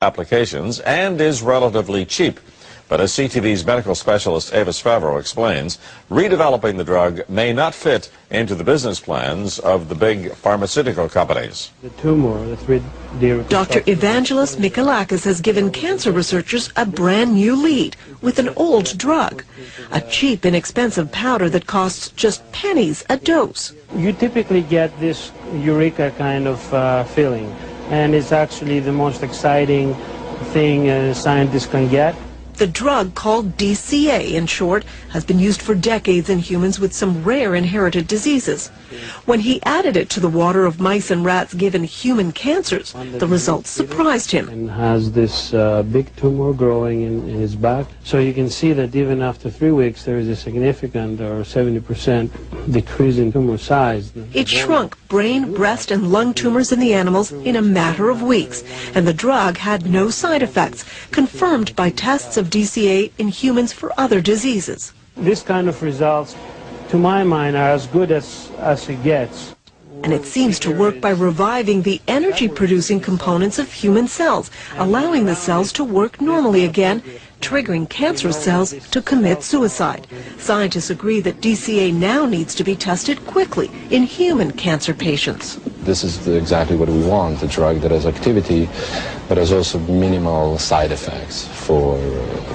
applications and is relatively cheap. But as CTV's medical specialist Avis Favreau explains, redeveloping the drug may not fit into the business plans of the big pharmaceutical companies. The tumor, the 3D Dr. Evangelos Michelakis has given cancer researchers a brand new lead with an old drug, a cheap, inexpensive powder that costs just pennies a dose. You typically get this eureka kind of feeling, and it's actually the most exciting thing scientists can get. The drug, called DCA in short, has been used for decades in humans with some rare inherited diseases. When he added it to the water of mice and rats given human cancers, the results surprised him. And has this big tumor growing in his back. So you can see that even after 3 weeks there is a significant or 70% decrease in tumor size. It shrunk brain, breast and lung tumors in the animals in a matter of weeks, and the drug had no side effects, confirmed by tests of DCA in humans for other diseases. This kind of results, to my mind, are as good as it gets. And it seems to work by reviving the energy-producing components of human cells, allowing the cells to work normally again, triggering cancerous cells to commit suicide. Scientists agree that DCA now needs to be tested quickly in human cancer patients. This is exactly what we want, a drug that has activity, but has also minimal side effects for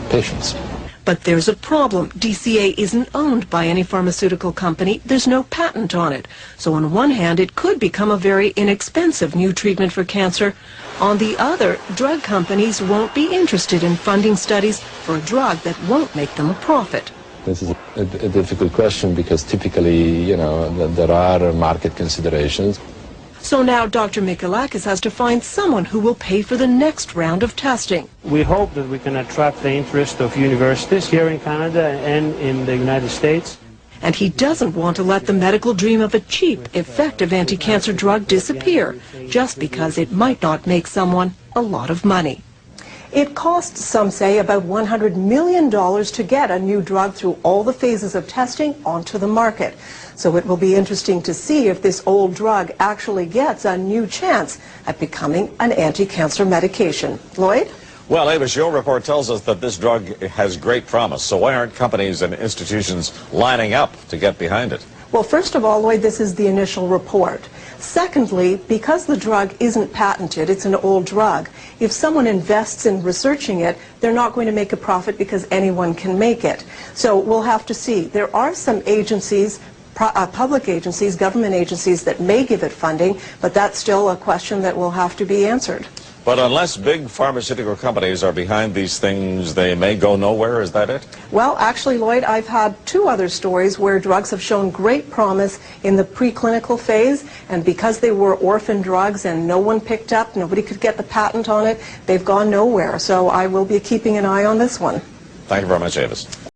patients. But there's a problem. DCA isn't owned by any pharmaceutical company. There's no patent on it. So on one hand, it could become a very inexpensive new treatment for cancer. On the other, drug companies won't be interested in funding studies for a drug that won't make them a profit. This is a difficult question because typically, there are market considerations. So now Dr. Michelakis has to find someone who will pay for the next round of testing. We hope that we can attract the interest of universities here in Canada and in the United States. And he doesn't want to let the medical dream of a cheap, effective anti-cancer drug disappear just because it might not make someone a lot of money. It costs, some say, about $100 million to get a new drug through all the phases of testing onto the market. So it will be interesting to see if this old drug actually gets a new chance at becoming an anti-cancer medication. Lloyd? Well, Avis, your report tells us that this drug has great promise. So why aren't companies and institutions lining up to get behind it? Well, first of all, Lloyd, this is the initial report. Secondly, because the drug isn't patented, it's an old drug, if someone invests in researching it, they're not going to make a profit because anyone can make it. So we'll have to see. There are some agencies, public agencies, government agencies that may give it funding, but that's still a question that will have to be answered. But unless big pharmaceutical companies are behind these things, they may go nowhere, is that it? Well, actually, Lloyd, I've had 2 other stories where drugs have shown great promise in the preclinical phase, and because they were orphan drugs and no one picked up, nobody could get the patent on it, they've gone nowhere. So I will be keeping an eye on this one. Thank you very much, Avis.